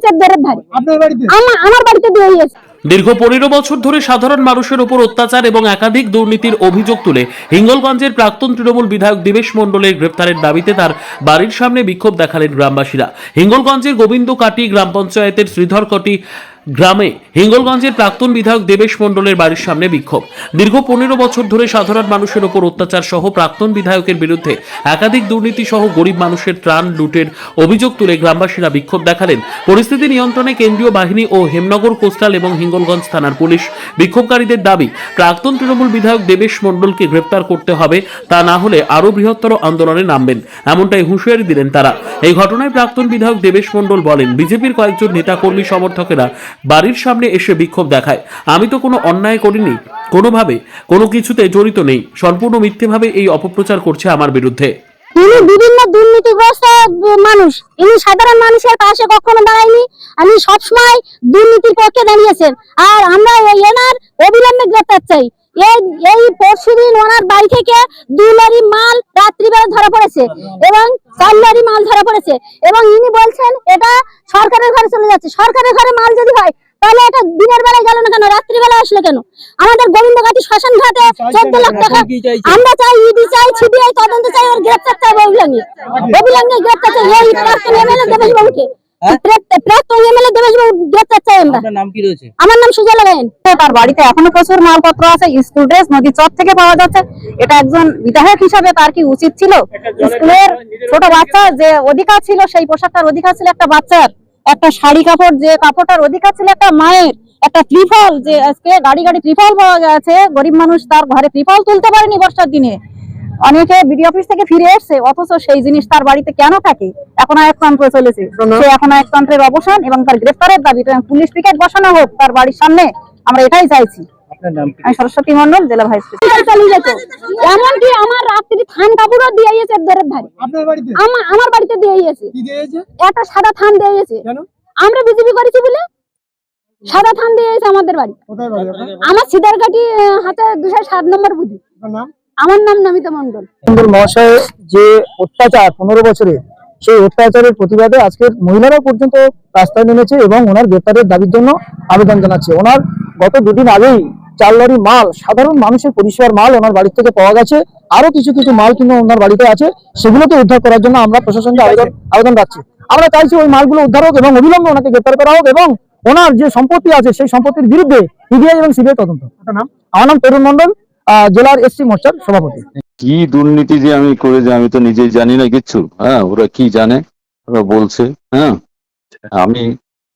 এসে দরের ধারে। আমার বাড়িতে দিয়ে গেছে। দীর্ঘ 15 বছর ধরে সাধারণ মানুষের উপর অত্যাচার এবং একাধিক দুর্নীতির অভিযোগ তুলে হিঙ্গলগঞ্জের প্রাক্তন তৃণমূল বিধায়ক দেবেশ মণ্ডলের গ্রেপ্তারের দাবিতে তার বাড়ির সামনে বিক্ষোভ দেখালেন গ্রামবাসীরা। হিঙ্গলগঞ্জের গোবিন্দকাটি গ্রাম পঞ্চায়েতের শ্রীধরকটি গ্রামে হিঙ্গলগঞ্জের প্রাক্তন বিধায়ক দেবেশ মণ্ডলের বাড়ির সামনে বিক্ষোভ। দীর্ঘ 15 বছর ধরে সাধারণ মানুষের উপর অত্যাচার সহ প্রাক্তন বিধায়কের বিরুদ্ধে একাধিক দুর্নীতি সহ গরিব মানুষের ত্রাণ লুটের অভিযোগ তুলে গ্রামবাসীরা বিক্ষোভ দেখালেন। পরিস্থিতি নিয়ন্ত্রণে কেন্দ্রীয় বাহিনী ও হেমনগর কোস্টাল এবং হিঙ্গলগঞ্জ থানার পুলিশ। বিক্ষোভকারীদের দাবি, প্রাক্তন তৃণমূল বিধায়ক দেবেশ মণ্ডলকে গ্রেপ্তার করতে হবে, তা না হলে আরও বৃহত্তর আন্দোলনে নামবেন, এমনটাই হুঁশিয়ারি দিলেন তারা। এই ঘটনায় প্রাক্তন বিধায়ক দেবেশ মণ্ডল বলেন, বিজেপির কয়েকজন নেতাকর্মী সমর্থকেরা বাড়ির সামনে এসে বিক্ষোভ দেখায়। আমি তো কোনো অন্যায় করিনি, কোনোভাবে কোনো কিছুতে জড়িত নেই, সম্পূর্ণ মিথ্যেভাবে এই অপপ্রচার করছে আমার বিরুদ্ধে। ইনি বিভিন্ন দুর্নীতিগ্রস্ত মানুষ, ইনি সাধারণ মানুষের পাশে কখনো দাঁড়ায়নি। আমি সবসময় দুর্নীতির পক্ষে দাঁড়িয়েছেন, আর আমরা এনার অবিলম্বে গ্রেপ্তার চাই। এই পরশুদিন ওনার বাড়ি থেকে 2 লরি মাল রাত্রিবেলা ধরা পড়েছে এবং 4 লরি মাল ধরা পড়েছে, এবং ইনি বলছেন এটা সরকারের ঘরে চলে যাচ্ছে। সরকারের ঘরে মাল যদি হয় তাহলে এটা দিনের বেলায় গেল না কেন, রাত্রিবেলা আসলো কেন? আমাদের গোবিন্দকাটি শ্মশান ঘাটে 14 লাখ টাকা আমরা চাই, ইডি চাই, সিবিআই তদন্ত চাই, ওর গ্রেপ্তার চাই, অবিলম্বে গ্রেপ্তার চাই। এই প্রাক্তন এমএলএ দেবেশ বাবুকে, প্রাক্তন এমএলএ দেবেশ বাবু গ্রেপ্তার চাই আমরা। আপনার নাম কি রয়েছে? আমার নাম সুজলা গায়েন। তার বাড়িতে এখনো প্রচুর মালপত্র আছে, স্কুল ড্রেস নদী চর থেকে পাওয়া যাচ্ছে। এটা একজন বিধায়ক হিসাবে তার কি উচিত ছিল? স্কুলের ছোট বাচ্চা যে অধিকার ছিল, সেই পোশাকটার অধিকার ছিল একটা বাচ্চার, একটা শাড়ি কাপড় যে কাপড়টার অধিকার ছিল একটা মায়ের, একটা ত্রিফল যে আজকে গাড়ি গাড়ি ত্রিফল পাওয়া গেছে, গরিব মানুষ তার ঘরে ত্রিফল তুলতে পারেনি বর্ষার দিনে। অনেকে বিডিও অফিস থেকে ফিরে এসছে, অথচ সেই জিনিস তার বাড়িতে কেন থাকে? এখন আয়কতন্ত্রে চলেছে, সে এখন আয়কতন্ত্রের অবসান এবং তার গ্রেফতারের দাবি, পুলিশ পিকেট বসানো হোক তার বাড়ির সামনে, আমরা এটাই চাইছি। আমি সরস্বতী মণ্ডল, জেলা ভাইস প্রেসিডেন্ট। এমনকি আমার রাত্রি থান কাপড়ও দিয়ে গেছে দরের ধারে। আমার বাড়িতে দিয়ে গেছে, একটা সাদা থান দিয়ে গেছে। আমরা বিজেপি করেছি বলে সাদা থান দিয়ে গেছে আমাদের বাড়ি। আমার সিদারকাটি হাতে 207 নম্বর বুদ্ধি। আমার নাম নমিতা মণ্ডল। মহাশয় যে অত্যাচার 15 বছরে, সেই অত্যাচারের প্রতিবাদে আজকের মহিলারা পর্যন্ত রাস্তায় নেমেছে এবং ওনার গ্রেপ্তারের দাবির জন্য আবেদন জানাচ্ছে। ওনার গত 2 দিন আগেই 4 লরি মাল, সাধারণ মানুষের পরিষেবার মাল ওনার বাড়ি থেকে পাওয়া গেছে। আরো কিছু কিছু মাল কিন্তু ওনার বাড়িতে আছে, সেগুলোকে উদ্ধার করার জন্য আমরা প্রশাসনকে আবেদন রাখছি। আমরা চাইছি ওই মালগুলো উদ্ধার হোক এবং অবিলম্বে ওনাকে গ্রেপ্তার করা হোক, এবং ওনার যে সম্পত্তি আছে সেই সম্পত্তির বিরুদ্ধে ইডিআই এবং সিবিআই তদন্ত। আমার নাম তরুণ মণ্ডল, জেলার এসসি মোর্চার সভাপতি। কি দুর্নীতি যে আমি করে যে আমি তো নিজেই জানি না কিচ্ছু। হ্যাঁ, ওরা কি জানে, ওরা বলছে। হ্যাঁ, আমি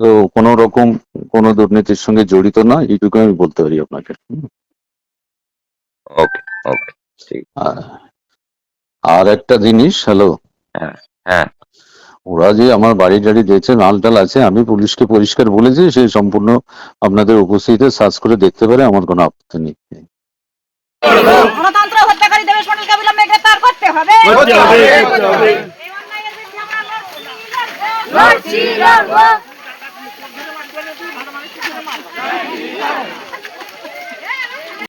তো কোন রকম কোন দুর্নীতির সঙ্গে জড়িত না, এইটুকু আমি বলতে পারি আপনাকে। ওকে ওকে ঠিক। আর একটা জিনিস, হ্যালো, হ্যাঁ, ওরা যে আমার বাড়ি টাড়ি দিয়েছে, মাল টাল আছে, আমি পুলিশকে পরিষ্কার বলেছি সে সম্পূর্ণ আপনাদের উপস্থিতিতে সার্চ করে দেখতে পারে, আমার কোনো আপত্তি নেই। গণতন্ত্র হত্যাকারী দেবেশ মণ্ডলকে অবিলম্বে গ্রেফতার করতে হবে। লড়ছি লড়বো।